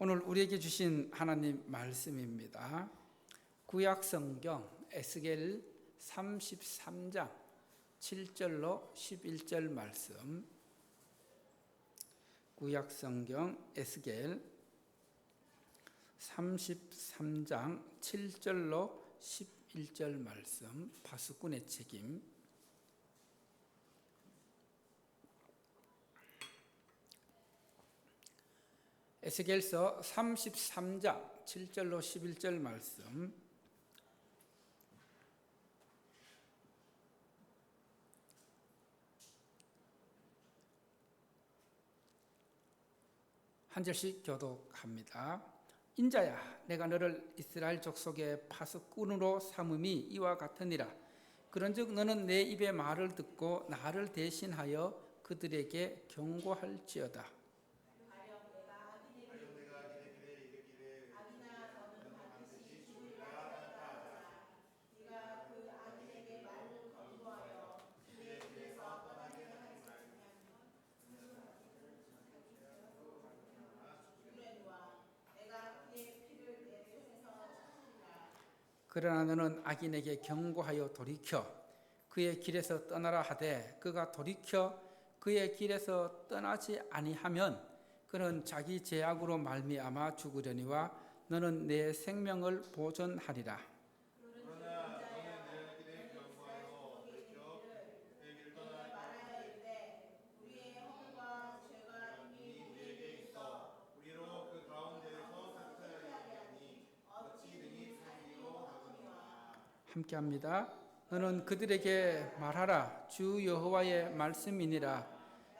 오늘 우리에게 주신 하나님 말씀입니다. 구약 성경 에스겔 33장 7절로 11절 말씀. 구약 성경 에스겔 33장 7절로 11절 말씀. 파수꾼의 책임. 에스겔서 33장 7절로 11절 말씀. 한 절씩 교독합니다. 인자야, 내가 너를 이스라엘 족속의 파수꾼으로 삼음이 이와 같으니라. 그런즉 너는 내 입의 말을 듣고 나를 대신하여 그들에게 경고할지어다. 그러나 너는 악인에게 경고하여 돌이켜 그의 길에서 떠나라 하되 그가 돌이켜 그의 길에서 떠나지 아니하면 그는 자기 죄악으로 말미암아 죽으려니와 너는 내 생명을 보존하리라. 함께합니다. 너는 그들에게 말하라. 주 여호와의 말씀이니라.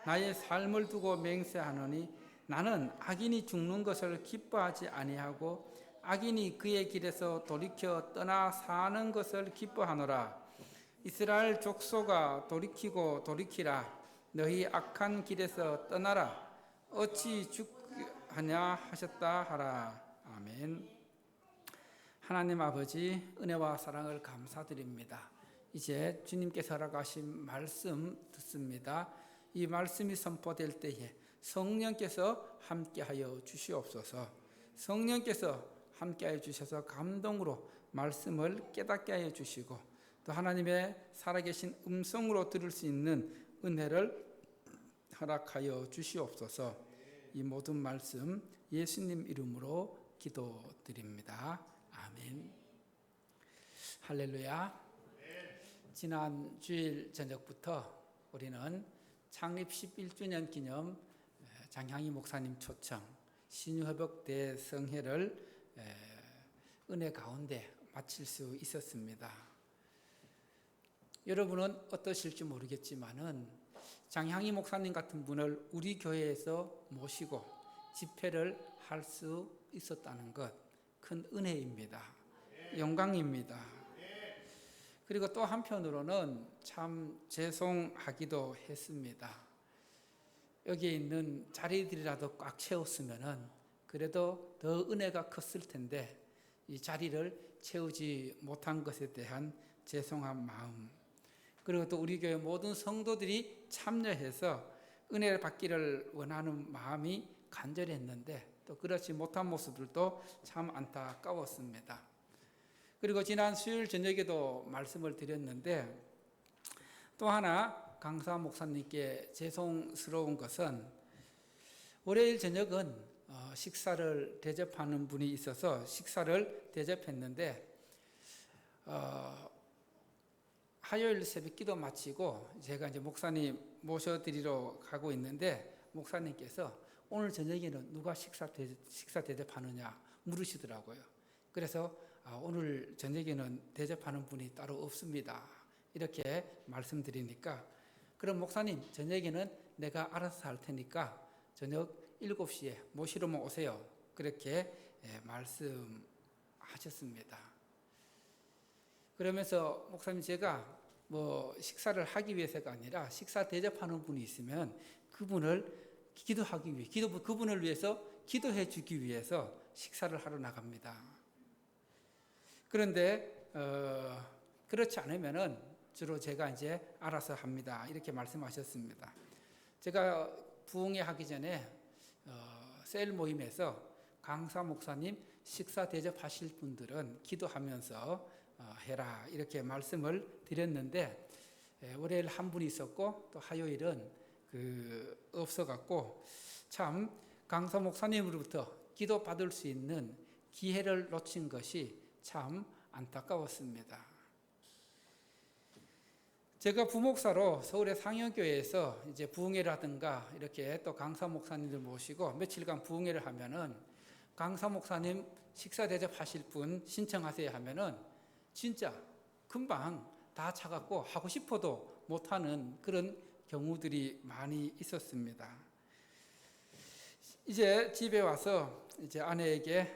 나의 삶을 두고 맹세하노니 나는 악인이 죽는 것을 기뻐하지 아니하고 악인이 그의 길에서 돌이켜 떠나 사는 것을 기뻐하노라. 이스라엘 족속아 돌이키고 돌이키라. 너희 악한 길에서 떠나라. 어찌 죽하냐 하셨다 하라. 아멘. 하나님 아버지, 은혜와 사랑을 감사드립니다. 이제 주님께서 허락하신 말씀 듣습니다. 이 말씀이 선포될 때에 성령께서 함께하여 주시옵소서. 성령께서 함께하여 주셔서 감동으로 말씀을 깨닫게 하여 주시고 또 하나님의 살아계신 음성으로 들을 수 있는 은혜를 허락하여 주시옵소서. 이 모든 말씀 예수님 이름으로 기도드립니다. 아멘. 할렐루야. 지난 주일 저녁부터 우리는 창립 11주년 기념 장향희 목사님 초청 신유회복 대성회를 은혜 가운데 마칠 수 있었습니다. 여러분은 어떠실지 모르겠지만은 장향희 목사님 같은 분을 우리 교회에서 모시고 집회를 할 수 있었다는 것 큰 은혜입니다. 영광입니다. 그리고 또 한편으로는 참 죄송하기도 했습니다. 여기에 있는 자리들이라도 꽉 채웠으면은 그래도 더 은혜가 컸을 텐데 이 자리를 채우지 못한 것에 대한 죄송한 마음, 그리고 또 우리 교회 모든 성도들이 참여해서 은혜를 받기를 원하는 마음이 간절했는데 또 그렇지 못한 모습들도 참 안타까웠습니다. 그리고 지난 수요일 저녁에도 말씀을 드렸는데 또 하나 강사 목사님께 죄송스러운 것은 월요일 저녁은 식사를 대접하는 분이 있어서 식사를 대접했는데 화요일 새벽 기도 마치고 제가 이제 목사님 모셔드리러 가고 있는데 목사님께서 오늘 저녁에는 누가 식사 대접하느냐 물으시더라고요. 그래서 오늘 저녁에는 대접하는 분이 따로 없습니다. 이렇게 말씀드리니까 그럼 목사님 저녁에는 내가 알아서 할 테니까 저녁 7시에 모시러 오세요. 그렇게 말씀하셨습니다. 그러면서 목사님 제가 식사를 하기 위해서가 아니라 식사 대접하는 분이 있으면 그분을 기도하기 위해 그분을 위해서 기도해 주기 위해서 식사를 하러 나갑니다. 그런데 그렇지 않으면은 주로 제가 이제 알아서 합니다. 이렇게 말씀하셨습니다. 제가 부흥회 하기 전에 셀 모임에서 강사 목사님 식사 대접하실 분들은 기도하면서 해라 이렇게 말씀을 드렸는데 월요일 한 분이 있었고 또 화요일은 없어갖고 참 강사 목사님으로부터 기도 받을 수 있는 기회를 놓친 것이 참 안타까웠습니다. 제가 부목사로 서울의 상영교회에서 이제 부흥회라든가 이렇게 또 강사 목사님들 모시고 며칠간 부흥회를 하면은 강사 목사님 식사 대접하실 분 신청하세요 하면은 진짜 금방 다 차갖고 하고 싶어도 못하는 그런 경우들이 많이 있었습니다. 이제 집에 와서 이제 아내에게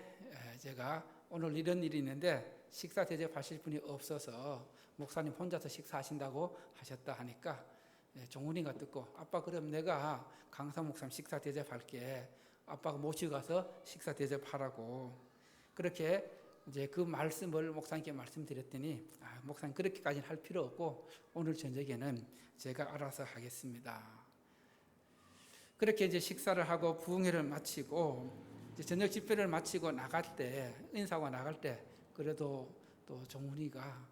제가 오늘 이런 일이 있는데 식사 대접하실 분이 없어서 목사님 혼자서 식사하신다고 하셨다 하니까 종훈이가 듣고 아빠 그럼 내가 강사 목사님 식사 대접할게. 아빠가 모시고 가서 식사 대접하라고. 그렇게 이제 그 말씀을 목사님께 말씀드렸더니 목사님 그렇게까지는 할 필요 없고 오늘 저녁에는 제가 알아서 하겠습니다. 그렇게 이제 식사를 하고 부흥회를 마치고 이제 저녁 집회를 마치고 나갈 때 인사하고 나갈 때 그래도 또 종훈이가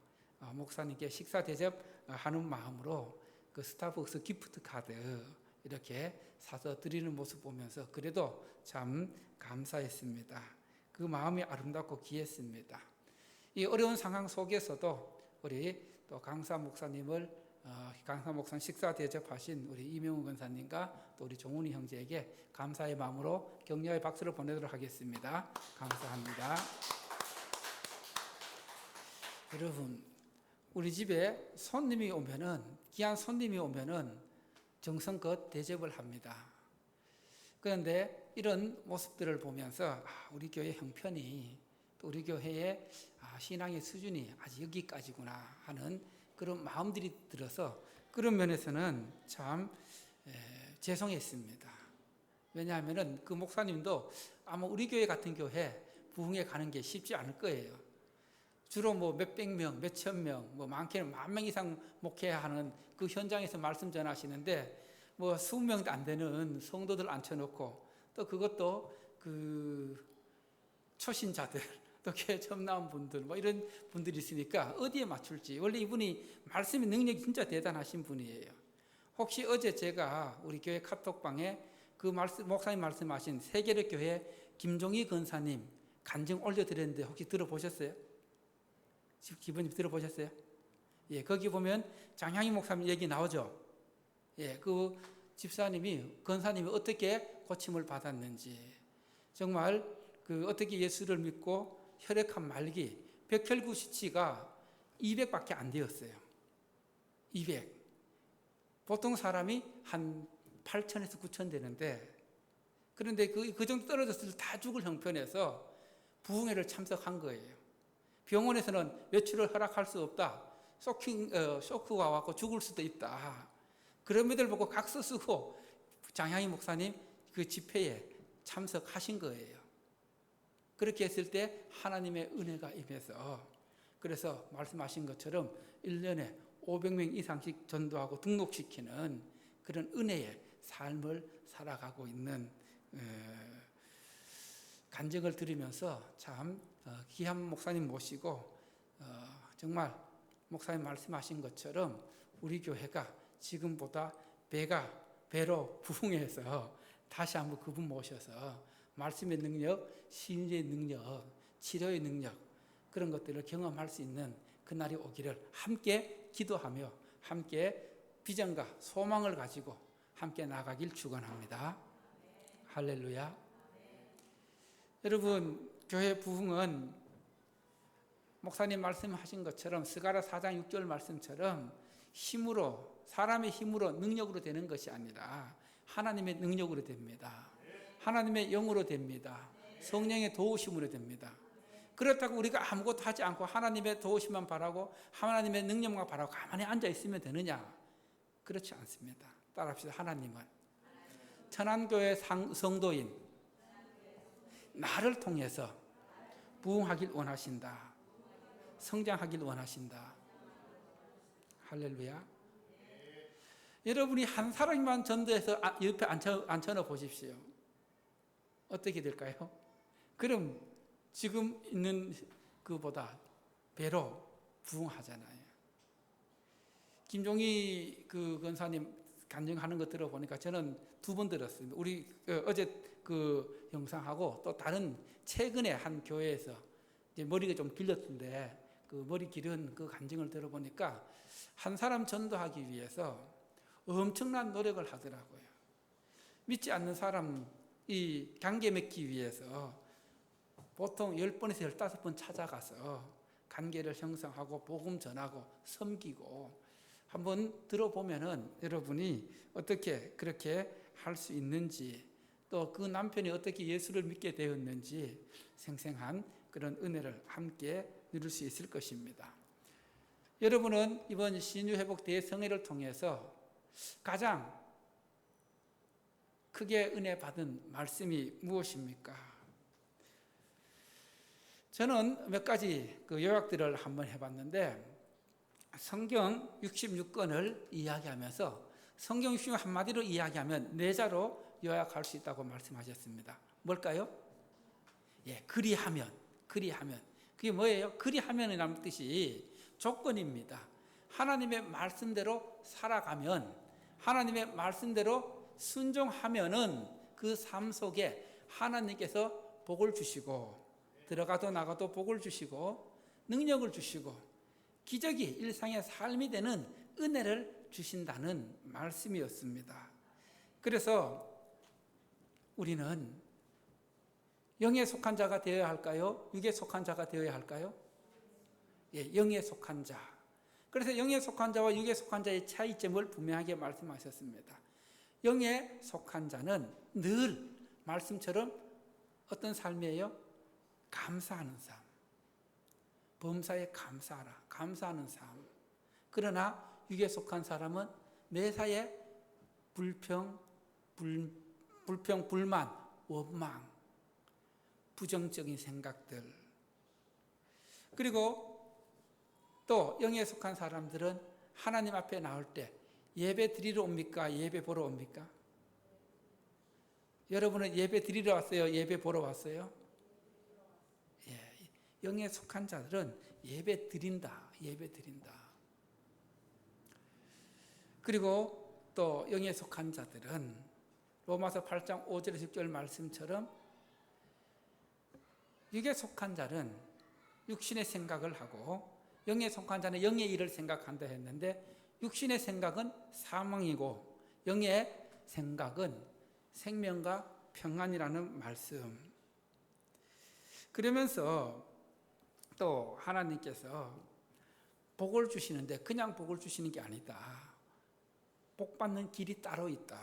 목사님께 식사 대접하는 마음으로 그 스타벅스 기프트 카드 이렇게 사서 드리는 모습 보면서 그래도 참 감사했습니다. 그 마음이 아름답고 귀했습니다. 이 어려운 상황 속에서도 우리 또 강사 목사님 식사 대접하신 우리 이명훈 권사님과 또 우리 종훈이 형제에게 감사의 마음으로 격려의 박수를 보내도록 하겠습니다. 감사합니다. 여러분, 우리 집에 귀한 손님이 오면은 정성껏 대접을 합니다. 그런데 이런 모습들을 보면서 우리 교회 형편이 또 우리 교회의 신앙의 수준이 아직 여기까지구나 하는 그런 마음들이 들어서 그런 면에서는 참 죄송했습니다. 왜냐하면은 그 목사님도 아마 우리 교회 같은 교회 부흥회 가는 게 쉽지 않을 거예요. 주로 몇백 명, 몇천 명, 많게는 10,000명 이상 목회하는 그 현장에서 말씀 전하시는데 수십 명도 안 되는 성도들 앉혀놓고 또 그것도 초신자들 또 교회 처음 나온 분들 이런 분들이 있으니까 어디에 맞출지. 원래 이분이 말씀의 능력이 진짜 대단하신 분이에요. 혹시 어제 제가 우리 교회 카톡방에 목사님 말씀하신 세계력 교회 김종희 권사님 간증 올려드렸는데 혹시 들어보셨어요? 기분이 들어보셨어요? 예, 거기 보면 장향희 목사님 얘기 나오죠. 예, 그 권사님이 어떻게 고침을 받았는지, 정말 어떻게 예수를 믿고 혈액한 말기, 백혈구 수치가 200밖에 안 되었어요. 200. 보통 사람이 한 8,000에서 9,000 되는데, 그런데 그 정도 떨어졌을 때 다 죽을 형편에서 부흥회를 참석한 거예요. 병원에서는 외출을 허락할 수 없다. 쇼크가 와서 죽을 수도 있다. 그런 분들 보고 각서 쓰고 장향희 목사님 그 집회에 참석하신 거예요. 그렇게 했을 때 하나님의 은혜가 임해서 그래서 말씀하신 것처럼 1년에 500명 이상씩 전도하고 등록시키는 그런 은혜의 삶을 살아가고 있는 간증을 들으면서 참 귀한 목사님 모시고 정말 목사님 말씀하신 것처럼 우리 교회가 지금보다 배로 부흥해서 다시 한번 그분 모셔서 말씀의 능력, 신의 능력, 치료의 능력 그런 것들을 경험할 수 있는 그날이 오기를 함께 기도하며 함께 비전과 소망을 가지고 함께 나가길 축원합니다. 할렐루야. 여러분, 교회 부흥은 목사님 말씀하신 것처럼 스가랴 4장 6절 말씀처럼 사람의 힘으로 능력으로 되는 것이 아니라 하나님의 능력으로 됩니다. 하나님의 영으로 됩니다. 성령의 도우심으로 됩니다. 그렇다고 우리가 아무것도 하지 않고 하나님의 도우심만 바라고 하나님의 능력만 바라고 가만히 앉아 있으면 되느냐? 그렇지 않습니다. 따라합시다. 하나님은 천안교회 성도인 나를 통해서 부흥하길 원하신다. 성장하길 원하신다. 할렐루야. 여러분이 한 사람만 전도해서 옆에 앉혀놓어 보십시오. 어떻게 될까요? 그럼 지금 있는 그보다 배로 부흥하잖아요. 김종희 그 권사님 간증하는 거 들어보니까 저는 2번 들었습니다. 우리 어제 그 영상하고 또 다른 최근에 한 교회에서 이제 머리가 좀 길렀던데 그 머리 기른 그 간증을 들어보니까 한 사람 전도하기 위해서 엄청난 노력을 하더라고요. 믿지 않는 사람이 관계 맺기 위해서 보통 10번에서 15번 찾아가서 관계를 형성하고 복음 전하고 섬기고 한번 들어보면은 여러분이 어떻게 그렇게 할 수 있는지 또 그 남편이 어떻게 예수를 믿게 되었는지 생생한 그런 은혜를 함께 누릴 수 있을 것입니다. 여러분은 이번 신유회복 대성회를 통해서 가장 크게 은혜 받은 말씀이 무엇입니까? 저는 몇 가지 그 요약들을 한번 해봤는데 성경 66권을 이야기하면서 성경 66권 한마디로 이야기하면 4자로 요약할 수 있다고 말씀하셨습니다. 뭘까요? 예, 그리하면. 그게 뭐예요? 그리하면이라는 뜻이 조건입니다. 하나님의 말씀대로 살아가면, 하나님의 말씀대로 순종하면은 그 삶 속에 하나님께서 복을 주시고 들어가도 나가도 복을 주시고 능력을 주시고 기적이 일상의 삶이 되는 은혜를 주신다는 말씀이었습니다. 그래서 우리는 영에 속한 자가 되어야 할까요? 육에 속한 자가 되어야 할까요? 예, 영에 속한 자. 그래서 영에 속한 자와 육에 속한 자의 차이점을 분명하게 말씀하셨습니다. 영에 속한 자는 늘 말씀처럼 어떤 삶이에요? 감사하는 삶. 범사에 감사하라. 감사하는 삶. 그러나 육에 속한 사람은 매사에 불평, 불만, 원망, 부정적인 생각들. 그리고 또 영에 속한 사람들은 하나님 앞에 나올 때 예배 드리러 옵니까? 예배 보러 옵니까? 여러분은 예배 드리러 왔어요? 예배 보러 왔어요? 예, 영에 속한 자들은 예배 드린다. 그리고 또 영에 속한 자들은 로마서 8장 5절 10절 말씀처럼 육에 속한 자는 육신의 생각을 하고 영에 속한 자는 영의 일을 생각한다 했는데 육신의 생각은 사망이고 영의 생각은 생명과 평안이라는 말씀. 그러면서 또 하나님께서 복을 주시는데 그냥 복을 주시는 게 아니다. 복 받는 길이 따로 있다.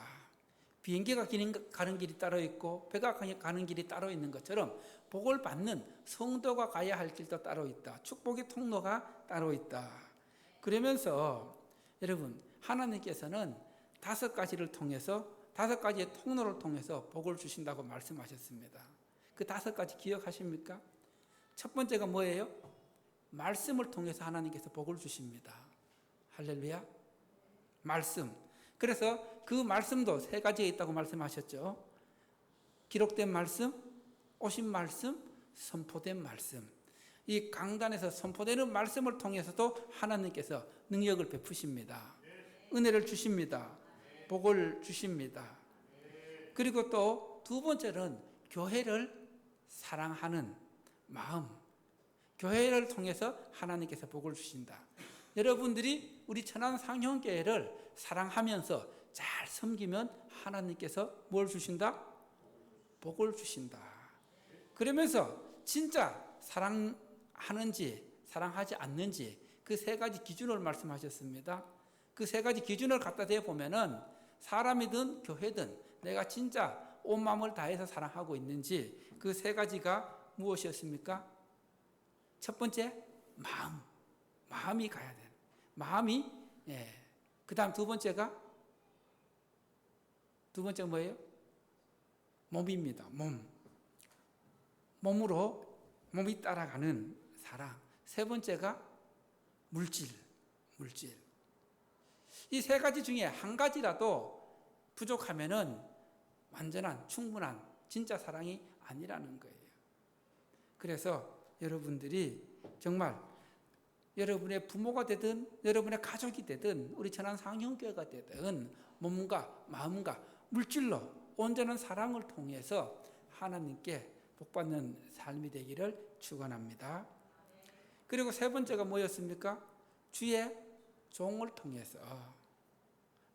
비행기가 가는 길이 따로 있고 배가 가는 길이 따로 있는 것처럼 복을 받는 성도가 가야 할 길도 따로 있다. 축복의 통로가 따로 있다. 그러면서 여러분 하나님께서는 5가지를 통해서 5가지의 통로를 통해서 복을 주신다고 말씀하셨습니다. 그 5가지 기억하십니까? 첫 번째가 뭐예요? 말씀을 통해서 하나님께서 복을 주십니다. 할렐루야. 말씀. 그래서 그 말씀도 3가지가 있다고 말씀하셨죠. 기록된 말씀, 오신 말씀, 선포된 말씀. 이 강단에서 선포되는 말씀을 통해서도 하나님께서 능력을 베푸십니다. 은혜를 주십니다. 복을 주십니다. 그리고 또 2번째는 교회를 사랑하는 마음. 교회를 통해서 하나님께서 복을 주신다. 여러분들이 우리 천안상형교회를 사랑하면서 잘 섬기면 하나님께서 뭘 주신다? 복을 주신다. 그러면서 진짜 사랑하는지 사랑하지 않는지 그 3가지 기준을 말씀하셨습니다. 그 3가지 기준을 갖다 대보면은 사람이든 교회든 내가 진짜 온 마음을 다해서 사랑하고 있는지 그 3가지가 무엇이었습니까? 첫 번째, 마음이 가야 돼. 마음이, 예. 그 다음 2번째가 뭐예요? 몸입니다. 몸이 따라가는 사랑. 3번째가 물질. 이 3가지 중에 한 가지라도 부족하면은 완전한, 충분한 진짜 사랑이 아니라는 거예요. 그래서 여러분들이 정말 여러분의 부모가 되든 여러분의 가족이 되든 우리 천안상형교회가 되든 몸과 마음과 물질로 온전한 사랑을 통해서 하나님께 복받는 삶이 되기를 축원합니다. 그리고 세 번째가 뭐였습니까? 주의 종을 통해서.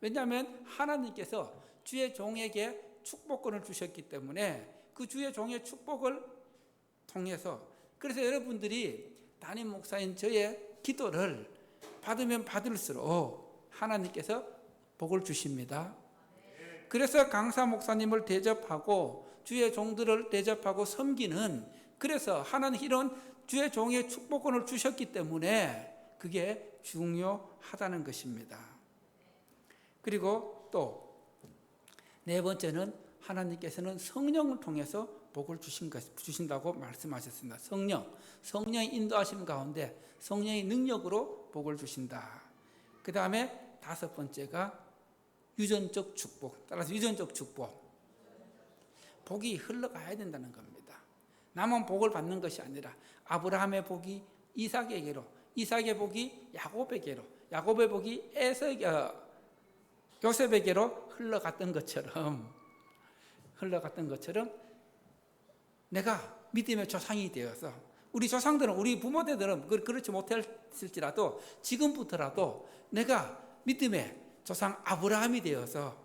왜냐하면 하나님께서 주의 종에게 축복권을 주셨기 때문에 그 주의 종의 축복을 통해서, 그래서 여러분들이 담임 목사인 저의 기도를 받으면 받을수록 하나님께서 복을 주십니다. 그래서 강사 목사님을 대접하고 주의 종들을 대접하고 섬기는, 그래서 하나님 이런 주의 종의 축복권을 주셨기 때문에 그게 중요하다는 것입니다. 그리고 또 네 번째는 하나님께서는 성령을 통해서 복을 주신다고 말씀하셨습니다. 성령의 인도하심 가운데 성령의 능력으로 복을 주신다. 그 다음에 다섯 번째가 유전적 축복. 따라서 유전적 축복. 복이 흘러가야 된다는 겁니다. 나만 복을 받는 것이 아니라 아브라함의 복이 이삭에게로, 이삭의 복이 야곱에게로, 야곱의 복이 요셉에게로 흘러갔던 것처럼 내가 믿음의 조상이 되어서, 우리 조상들은, 우리 부모들은 그렇지 못했을지라도 지금부터라도 내가 믿음의 조상 아브라함이 되어서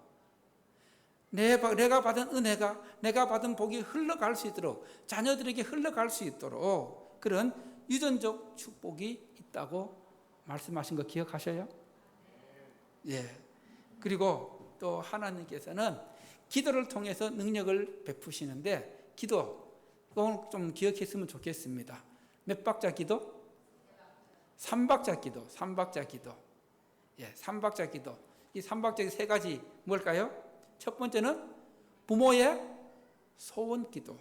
내가 받은 은혜가, 내가 받은 복이 흘러갈 수 있도록, 자녀들에게 흘러갈 수 있도록 그런 유전적 축복이 있다고 말씀하신 거 기억하셔요? 예. 그리고 또 하나님께서는 기도를 통해서 능력을 베푸시는데, 기도, 그건 좀 기억했으면 좋겠습니다. 몇 박자 기도? 3박자 기도, 3박자 기도. 예, 3박자 기도. 이 3박자 세 가지 뭘까요? 첫 번째는 부모의 소원 기도.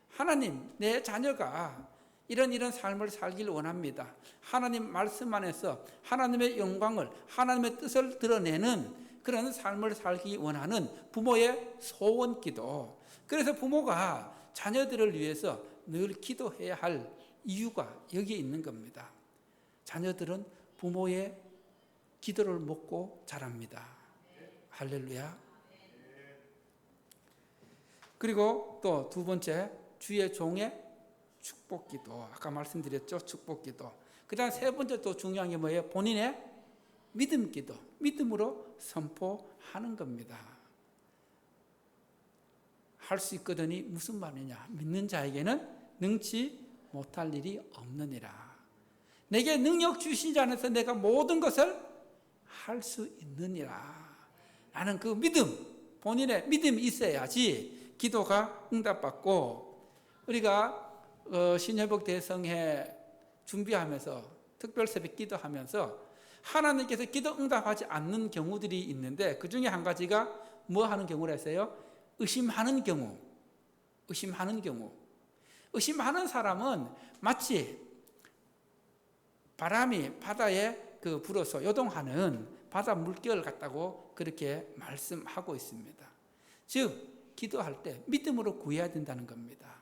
하나님, 내 자녀가 이런 삶을 살길 원합니다. 하나님 말씀 안에서 하나님의 영광을, 하나님의 뜻을 드러내는 그런 삶을 살기 원하는 부모의 소원 기도. 그래서 부모가 자녀들을 위해서 늘 기도해야 할 이유가 여기에 있는 겁니다. 자녀들은 부모의 기도를 먹고 자랍니다. 할렐루야. 그리고 또 두 번째, 주의 종의 축복기도. 아까 말씀드렸죠, 축복기도. 그 다음 세 번째 또 중요한 게 뭐예요? 본인의 믿음기도. 믿음으로 선포하는 겁니다. 할 수 있거든이 무슨 말이냐? 믿는 자에게는 능치 못할 일이 없느니라. 내게 능력 주신 자 안에서 내가 모든 것을 할 수 있느니라. 라는 그 믿음, 본인의 믿음이 있어야지 기도가 응답받고, 우리가 신회복 대성회 준비하면서 특별 새벽 기도하면서 하나님께서 기도 응답하지 않는 경우들이 있는데, 그 중에 한 가지가 뭐 하는 경우라 했어요? 의심하는 경우. 의심하는 사람은 마치 바람이 바다에 불어서 요동하는 바다 물결 같다고 그렇게 말씀하고 있습니다. 즉 기도할 때 믿음으로 구해야 된다는 겁니다.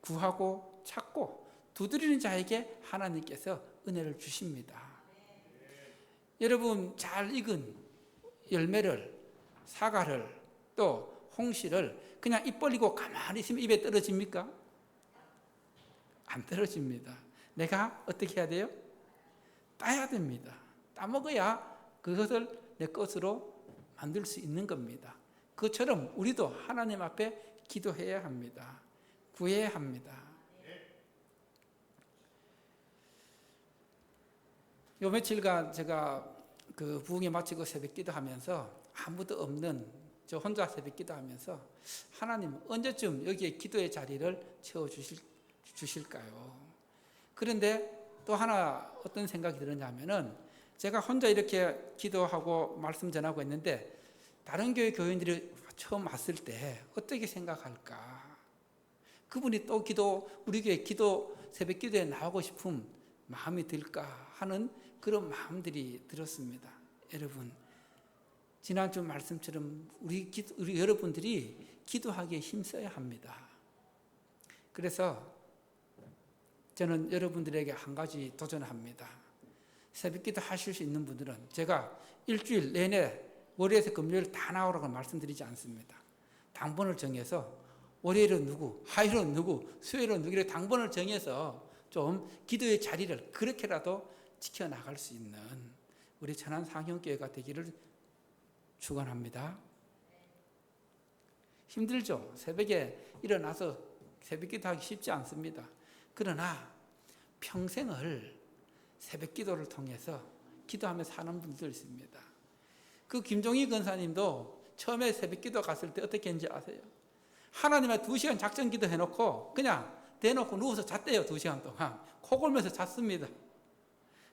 구하고 찾고 두드리는 자에게 하나님께서 은혜를 주십니다. 여러분, 잘 익은 열매를, 사과를, 또 홍시를 그냥 입 벌리고 가만히 있으면 입에 떨어집니까? 안 떨어집니다. 내가 어떻게 해야 돼요? 따야 됩니다. 따먹어야 그것을 내 것으로 만들 수 있는 겁니다. 그것처럼 우리도 하나님 앞에 기도해야 합니다. 구해야 합니다. 요 며칠간 제가 부흥회 마치고 새벽 기도하면서 아무도 없는 저 혼자 새벽 기도하면서 하나님 언제쯤 여기에 기도의 자리를 채워주실까요? 그런데 또 하나 어떤 생각이 들었냐면은, 제가 혼자 이렇게 기도하고 말씀 전하고 있는데 다른 교회 교인들이 처음 왔을 때 어떻게 생각할까? 그분이 또 우리 교회 새벽 기도에 나오고 싶은 마음이 들까 하는 그런 마음들이 들었습니다. 여러분, 지난주 말씀처럼 우리 여러분들이 기도하기에 힘써야 합니다. 그래서 저는 여러분들에게 한 가지 도전합니다. 새벽기도 하실 수 있는 분들은 제가 일주일 내내 월요일에서 금요일 다 나오라고 말씀드리지 않습니다. 당번을 정해서 월요일은 누구, 화요일은 누구, 수요일은 누구 이렇게 당번을 정해서 좀 기도의 자리를 그렇게라도 지켜나갈 수 있는 우리 천안 상형교회가 되기를 축원합니다. 힘들죠? 새벽에 일어나서 새벽기도 하기 쉽지 않습니다. 그러나 평생을 새벽기도를 통해서 기도하며 사는 분들 있습니다. 그 김종희 권사님도 처음에 새벽기도 갔을 때 어떻게 했는지 아세요? 하나님의 2시간 작전기도 해놓고 그냥 대놓고 누워서 잤대요. 2시간 동안 코 골면서 잤습니다.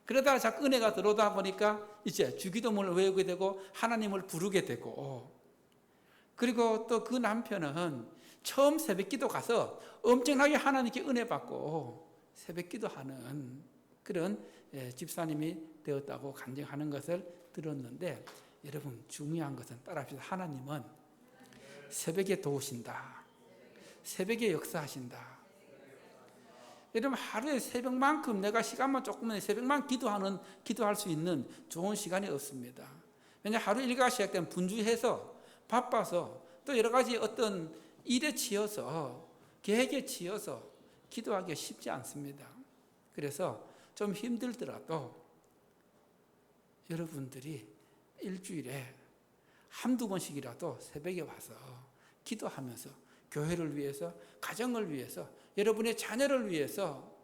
그러다가 자꾸 은혜가 들어오다 보니까 이제 주기도문을 외우게 되고 하나님을 부르게 되고, 그리고 또 그 남편은 처음 새벽기도 가서 엄청나게 하나님께 은혜 받고 새벽기도하는 그런 집사님이 되었다고 간증하는 것을 들었는데, 여러분 중요한 것은 따라합시다. 하나님은 새벽에 도우신다. 새벽에 역사하신다. 여러분 하루에 새벽만큼 내가 시간만 조금만 새벽만 기도할 수 있는 좋은 시간이 없습니다. 왜냐하면 하루 일과가 시작되면 분주해서 바빠서 또 여러 가지 어떤 일에 치여서 계획에 치여서 기도하기가 쉽지 않습니다. 그래서 좀 힘들더라도 여러분들이 일주일에 한두 번씩이라도 새벽에 와서 기도하면서 교회를 위해서, 가정을 위해서, 여러분의 자녀를 위해서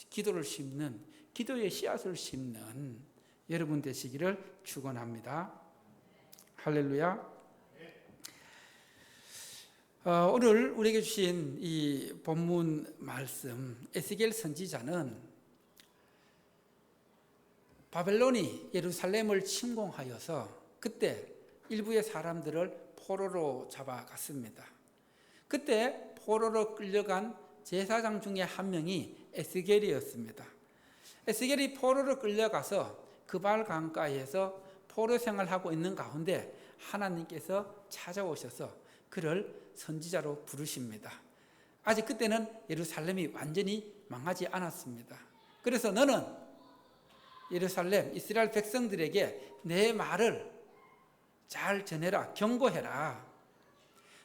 기도를 심는, 기도의 씨앗을 심는 여러분 되시기를 축원합니다. 할렐루야. 오늘 우리에게 주신 이 본문 말씀, 에스겔 선지자는 바벨론이 예루살렘을 침공하여서 그때 일부의 사람들을 포로로 잡아갔습니다. 그때 포로로 끌려간 제사장 중에 한 명이 에스겔이었습니다. 에스겔이 포로로 끌려가서 그발 강가에서 포로 생활하고 있는 가운데 하나님께서 찾아오셔서 그를 선지자로 부르십니다. 아직 그때는 예루살렘이 완전히 망하지 않았습니다. 그래서 너는 예루살렘 이스라엘 백성들에게 내 말을 잘 전해라, 경고해라.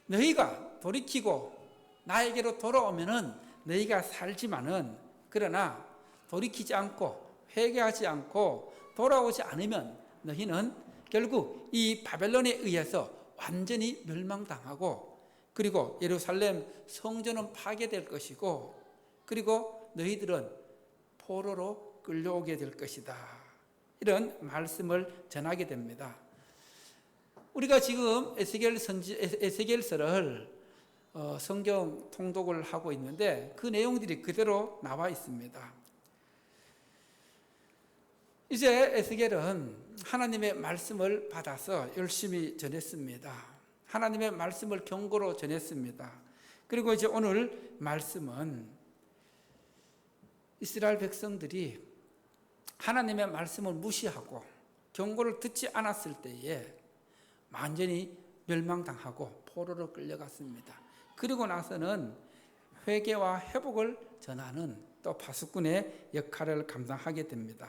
너희가 돌이키고 나에게로 돌아오면은 너희가 살지만은, 그러나 돌이키지 않고 회개하지 않고 돌아오지 않으면 너희는 결국 이 바벨론에 의해서 완전히 멸망당하고, 그리고 예루살렘 성전은 파괴될 것이고, 그리고 너희들은 포로로 끌려오게 될 것이다. 이런 말씀을 전하게 됩니다. 우리가 지금 에스겔서를 성경 통독을 하고 있는데 그 내용들이 그대로 나와 있습니다. 이제 에스겔은 하나님의 말씀을 받아서 열심히 전했습니다. 하나님의 말씀을 경고로 전했습니다. 그리고 이제 오늘 말씀은 이스라엘 백성들이 하나님의 말씀을 무시하고 경고를 듣지 않았을 때에 완전히 멸망당하고 포로로 끌려갔습니다. 그리고 나서는 회개와 회복을 전하는 또 파수꾼의 역할을 감당하게 됩니다.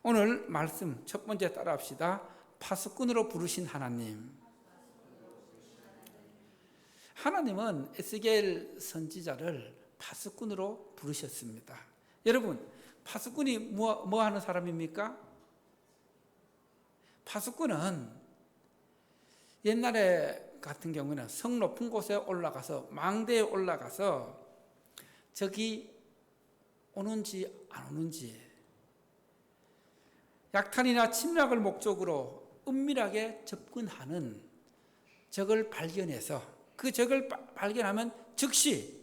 오늘 말씀 첫 번째 따라합시다. 파수꾼으로 부르신 하나님. 하나님은 에스겔 선지자를 파수꾼으로 부르셨습니다. 여러분, 파수꾼이 뭐 하는 사람입니까? 파수꾼은 옛날에 같은 경우는 성 높은 곳에 올라가서, 망대에 올라가서 적이 오는지 안 오는지, 약탈이나 침략을 목적으로 은밀하게 접근하는 적을 발견해서 그 적을 발견하면 즉시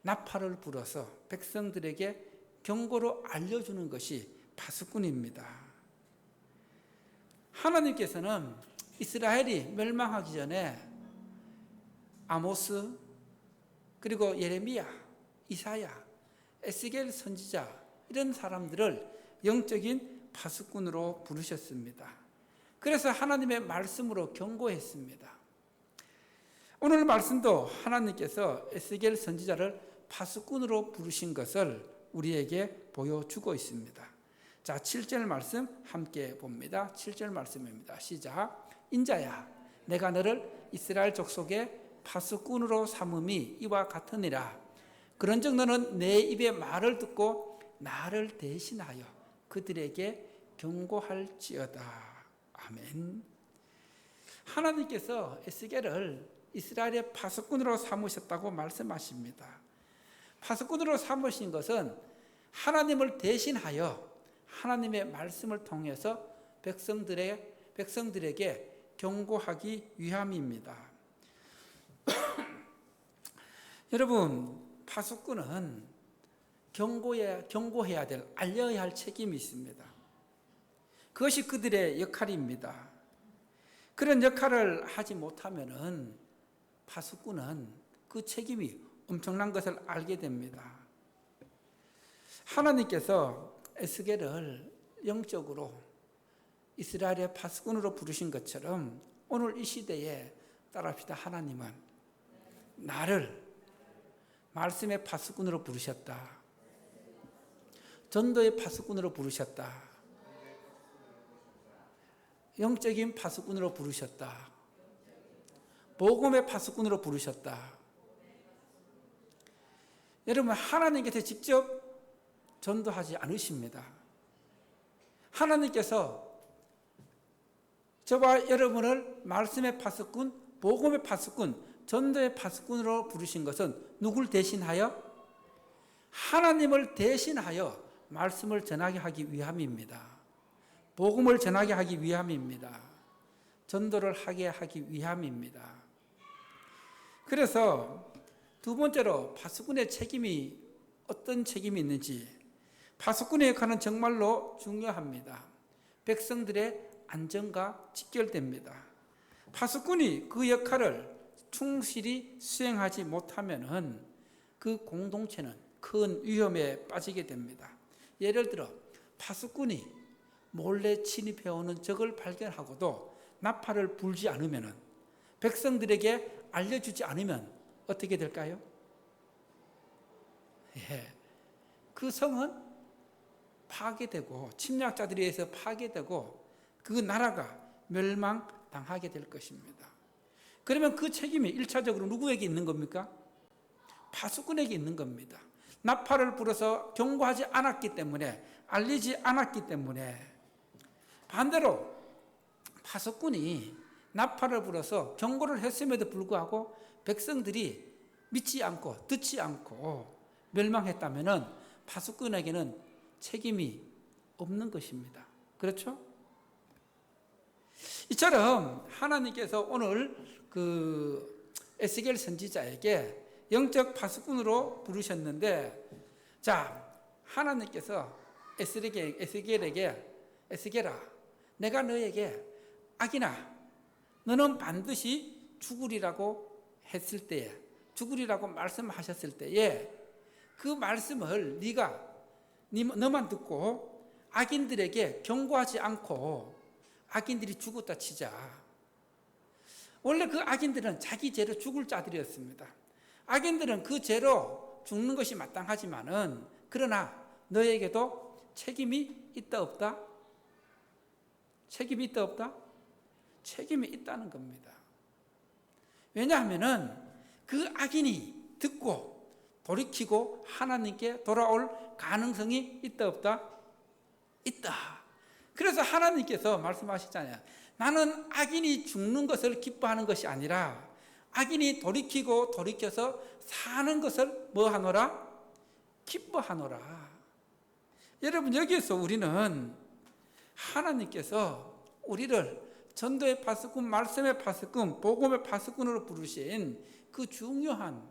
나팔을 불어서 백성들에게 경고로 알려주는 것이 파수꾼입니다. 하나님께서는 이스라엘이 멸망하기 전에 아모스, 그리고 예레미야, 이사야, 에스겔 선지자 이런 사람들을 영적인 파수꾼으로 부르셨습니다. 그래서 하나님의 말씀으로 경고했습니다. 오늘 말씀도 하나님께서 에스겔 선지자를 파수꾼으로 부르신 것을 우리에게 보여주고 있습니다. 자, 7절 말씀 함께 봅니다. 7절 말씀입니다. 시작. 인자야, 내가 너를 이스라엘 족속의 파수꾼으로 삼음이 이와 같으니라. 그런즉 너는 내 입의 말을 듣고 나를 대신하여 그들에게 경고할지어다. 아멘. 하나님께서 에스겔을 이스라엘의 파수꾼으로 삼으셨다고 말씀하십니다. 파수꾼으로 삼으신 것은 하나님을 대신하여 하나님의 말씀을 통해서 백성들에게 경고하기 위함입니다. 여러분, 파수꾼은 경고해야 될, 알려야 할 책임이 있습니다. 그것이 그들의 역할입니다. 그런 역할을 하지 못하면은 파수꾼은 그 책임이 엄청난 것을 알게 됩니다. 하나님께서 에스겔을 영적으로 이스라엘의 파수꾼으로 부르신 것처럼 오늘 이 시대에 따라합시다. 하나님은 나를 말씀의 파수꾼으로 부르셨다. 전도의 파수꾼으로 부르셨다. 영적인 파수꾼으로 부르셨다. 복음의 파수꾼으로 부르셨다. 여러분, 하나님께서 직접 전도하지 않으십니다. 하나님께서 저와 여러분을 말씀의 파수꾼, 복음의 파수꾼, 전도의 파수꾼으로 부르신 것은 누굴 대신하여? 하나님을 대신하여 말씀을 전하게 하기 위함입니다. 복음을 전하게 하기 위함입니다. 전도를 하게 하기 위함입니다. 그래서 두 번째로 파수꾼의 책임이 어떤 책임이 있는지, 파수꾼의 역할은 정말로 중요합니다. 백성들의 안전과 직결됩니다. 파수꾼이 그 역할을 충실히 수행하지 못하면 그 공동체는 큰 위험에 빠지게 됩니다. 예를 들어 파수꾼이 몰래 침입해오는 적을 발견하고도 나팔을 불지 않으면, 백성들에게 알려주지 않으면 어떻게 될까요? 그 성은 파괴되고 침략자들에 의해서 파괴되고 그 나라가 멸망당하게 될 것입니다. 그러면 그 책임이 1차적으로 누구에게 있는 겁니까? 파수꾼에게 있는 겁니다. 나팔을 불어서 경고하지 않았기 때문에, 알리지 않았기 때문에. 반대로 파수꾼이 나팔을 불어서 경고를 했음에도 불구하고 백성들이 믿지 않고 듣지 않고 멸망했다면 파수꾼에게는 책임이 없는 것입니다. 그렇죠? 이처럼 하나님께서 오늘 그 에스겔 선지자에게 영적 파수꾼으로 부르셨는데, 자, 하나님께서 에스겔에게 에스겔아, 내가 너에게 악이나 너는 반드시 죽으리라고 했을 때에, 죽으리라고 말씀하셨을 때에 그 말씀을 너만 듣고 악인들에게 경고하지 않고 악인들이 죽었다 치자. 원래 그 악인들은 자기 죄로 죽을 자들이었습니다. 악인들은 그 죄로 죽는 것이 마땅하지만은, 그러나 너에게도 책임이 있다 없다? 책임이 있다 없다? 책임이 있다는 겁니다. 왜냐하면은 그 악인이 듣고 돌이키고 하나님께 돌아올 가능성이 있다 없다? 있다. 그래서 하나님께서 말씀하시잖아요. 나는 악인이 죽는 것을 기뻐하는 것이 아니라 악인이 돌이키고 돌이켜서 사는 것을 뭐 하노라? 기뻐하노라. 여러분, 여기에서 우리는 하나님께서 우리를 전도의 파수꾼, 말씀의 파수꾼, 복음의 파수꾼으로 부르신 그 중요한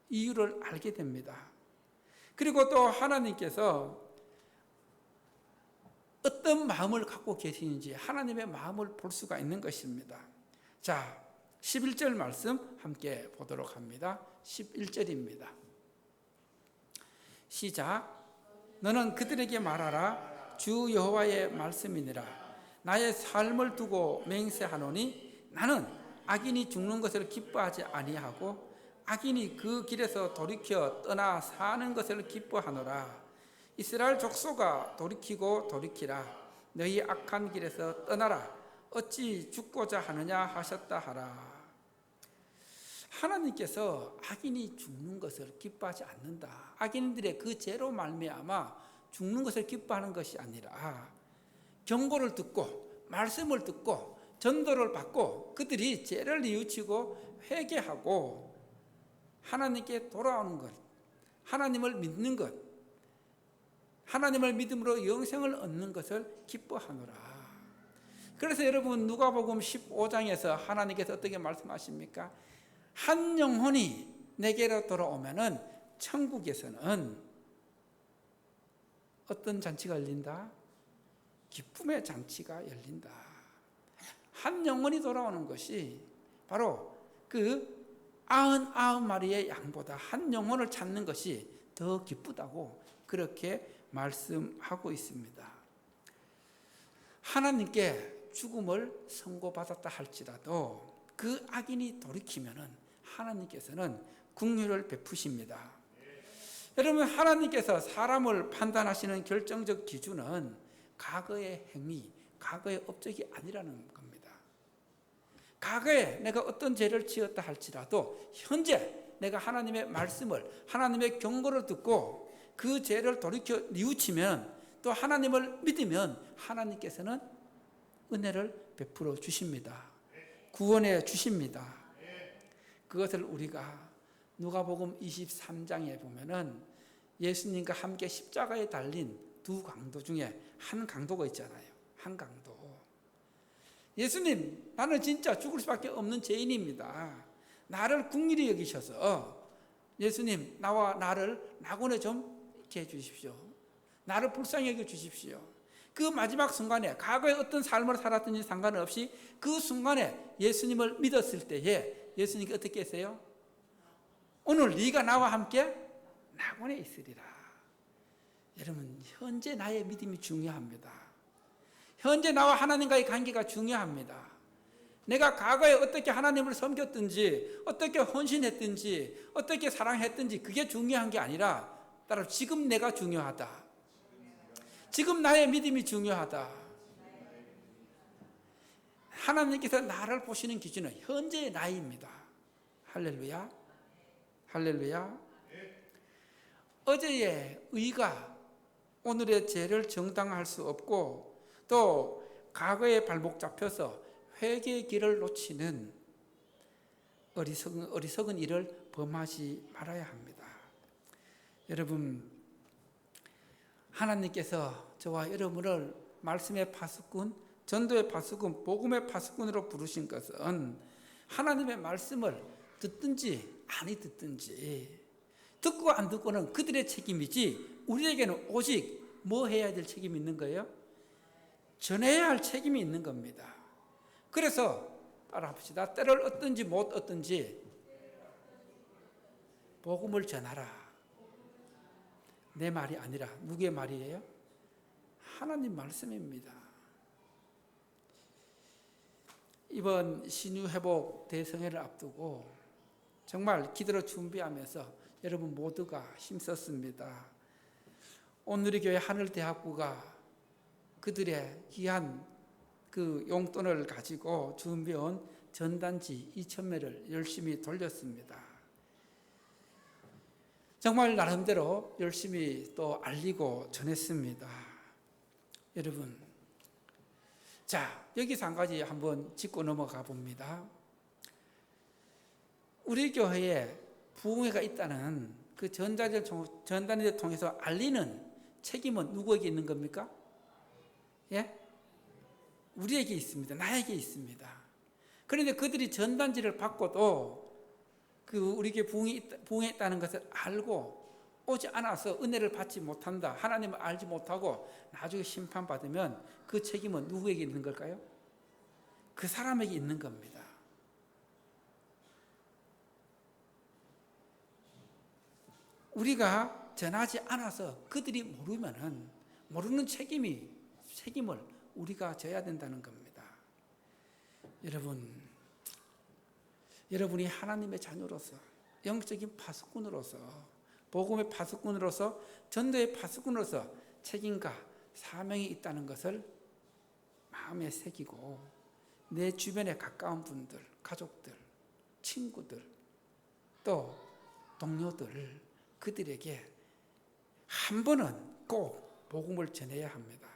이유를 알게 됩니다. 그리고 또 하나님께서 어떤 마음을 갖고 계시는지 하나님의 마음을 볼 수가 있는 것입니다. 자, 11절 말씀 함께 보도록 합니다. 11절입니다. 시작. 너는 그들에게 말하라. 주 여호와의 말씀이니라. 나의 삶을 두고 맹세하노니 나는 악인이 죽는 것을 기뻐하지 아니하고 악인이 그 길에서 돌이켜 떠나 사는 것을 기뻐하노라. 이스라엘 족속아 돌이키고 돌이키라. 너희 악한 길에서 떠나라. 어찌 죽고자 하느냐 하셨다 하라. 하나님께서 악인이 죽는 것을 기뻐하지 않는다. 악인들의 그 죄로 말미암아 죽는 것을 기뻐하는 것이 아니라 경고를 듣고 말씀을 듣고 전도를 받고 그들이 죄를 뉘우치고 회개하고 하나님께 돌아오는 것, 하나님을 믿는 것, 하나님을 믿음으로 영생을 얻는 것을 기뻐하노라. 그래서 여러분 누가복음 15장에서 하나님께서 어떻게 말씀하십니까? 한 영혼이 내게로 돌아오면은 천국에서는 어떤 잔치가 열린다? 기쁨의 잔치가 열린다. 한 영혼이 돌아오는 것이 바로 그 99마리의 양보다 한 영혼을 찾는 것이 더 기쁘다고 그렇게 말씀하고 있습니다. 하나님께 죽음을 선고받았다 할지라도 그 악인이 돌이키면은 하나님께서는 긍휼을 베푸십니다. 여러분, 하나님께서 사람을 판단하시는 결정적 기준은 과거의 행위, 과거의 업적이 아니라는 겁니다. 과거에 내가 어떤 죄를 지었다 할지라도 현재 내가 하나님의 말씀을, 하나님의 경고를 듣고 그 죄를 돌이켜 뉘우치면 또 하나님을 믿으면 하나님께서는 은혜를 베풀어 주십니다. 구원해 주십니다. 그것을 우리가 누가복음 23장에 보면은 예수님과 함께 십자가에 달린 두 강도 중에 한 강도가 있잖아요. 한 강도. 예수님, 나는 진짜 죽을 수밖에 없는 죄인입니다. 나를 긍휼히 여기셔서 예수님, 나와 나를 낙원에 좀 있게 해주십시오. 나를 불쌍히 여겨주십시오. 그 마지막 순간에 과거에 어떤 삶을 살았든지 상관없이 그 순간에 예수님을 믿었을 때에 예수님께 어떻게 했어요? 오늘 네가 나와 함께 낙원에 있으리라. 여러분, 현재 나의 믿음이 중요합니다. 현재 나와 하나님과의 관계가 중요합니다. 내가 과거에 어떻게 하나님을 섬겼든지 어떻게 헌신했든지 어떻게 사랑했든지 그게 중요한 게 아니라 따로 지금 내가 중요하다. 지금 나의 믿음이 중요하다. 하나님께서 나를 보시는 기준은 현재의 나이입니다. 할렐루야. 할렐루야. 어제의 의가 오늘의 죄를 정당화할 수 없고 또 과거의 발목 잡혀서 회개의 길을 놓치는 어리석은 일을 범하지 말아야 합니다. 여러분, 하나님께서 저와 여러분을 말씀의 파수꾼, 전도의 파수꾼, 복음의 파수꾼으로 부르신 것은 하나님의 말씀을 듣든지 아니 듣든지 듣고 안 듣고는 그들의 책임이지 우리에게는 오직 뭐 해야 될 책임이 있는 거예요? 전해야 할 책임이 있는 겁니다. 그래서 따라합시다. 때를 얻든지 못 얻든지 복음을 전하라. 내 말이 아니라 누구의 말이에요? 하나님 말씀입니다. 이번 신유회복 대성회를 앞두고 정말 기도로 준비하면서 여러분 모두가 힘썼습니다. 오늘의 교회 하늘대학부가 그들의 귀한 그 용돈을 가지고 준비한 전단지 2,000매를 열심히 돌렸습니다. 정말 나름대로 열심히 또 알리고 전했습니다. 여러분, 자, 여기서 한 가지 한번 짚고 넘어가 봅니다. 우리 교회에 부흥회가 있다는 그 전단지를 통해서 알리는 책임은 누구에게 있는 겁니까? 예? 우리에게 있습니다. 나에게 있습니다. 그런데 그들이 전단지를 받고도 그 우리 교회 부흥에 있다는 것을 알고 오지 않아서 은혜를 받지 못한다. 하나님을 알지 못하고 나중에 심판받으면 그 책임은 누구에게 있는 걸까요? 그 사람에게 있는 겁니다. 우리가 전하지 않아서 그들이 모르는 책임을 우리가 져야 된다는 겁니다. 여러분이 하나님의 자녀로서 영적인 파수꾼으로서, 복음의 파수꾼으로서, 전도의 파수꾼으로서 책임과 사명이 있다는 것을 마음에 새기고 내 주변에 가까운 분들, 가족들, 친구들, 또 동료들, 그들에게 한 번은 꼭 복음을 전해야 합니다.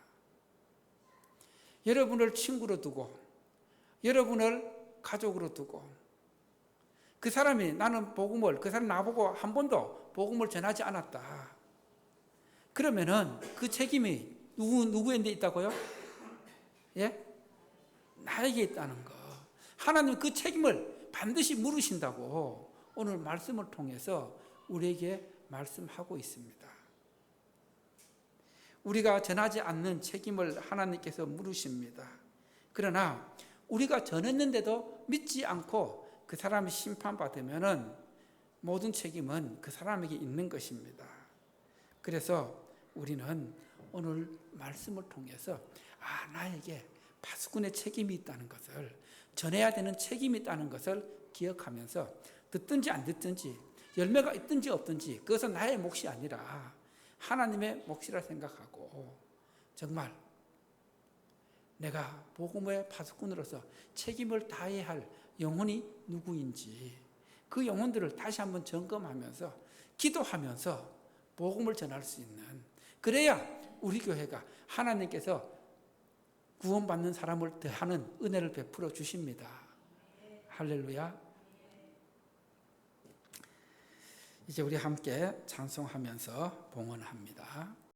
여러분을 친구로 두고, 여러분을 가족으로 두고, 그 사람이 나는 복음을, 그 사람 나보고 한 번도 복음을 전하지 않았다. 그러면은 그 책임이 누구한테 있다고요? 예? 나에게 있다는 거. 하나님 그 책임을 반드시 물으신다고 오늘 말씀을 통해서 우리에게 말씀하고 있습니다. 우리가 전하지 않는 책임을 하나님께서 물으십니다. 그러나 우리가 전했는데도 믿지 않고 그 사람이 심판받으면은 모든 책임은 그 사람에게 있는 것입니다. 그래서 우리는 오늘 말씀을 통해서 나에게 파수꾼의 책임이 있다는 것을, 전해야 되는 책임이 있다는 것을 기억하면서 듣든지 안 듣든지, 열매가 있든지 없든지 그것은 나의 몫이 아니라 하나님의 몫이라 생각하고, 정말 내가 복음의 파수꾼으로서 책임을 다해야 할 영혼이 누구인지 그 영혼들을 다시 한번 점검하면서 기도하면서 복음을 전할 수 있는, 그래야 우리 교회가 하나님께서 구원받는 사람을 더하는 은혜를 베풀어 주십니다. 할렐루야. 이제 우리 함께 찬송하면서 봉헌합니다.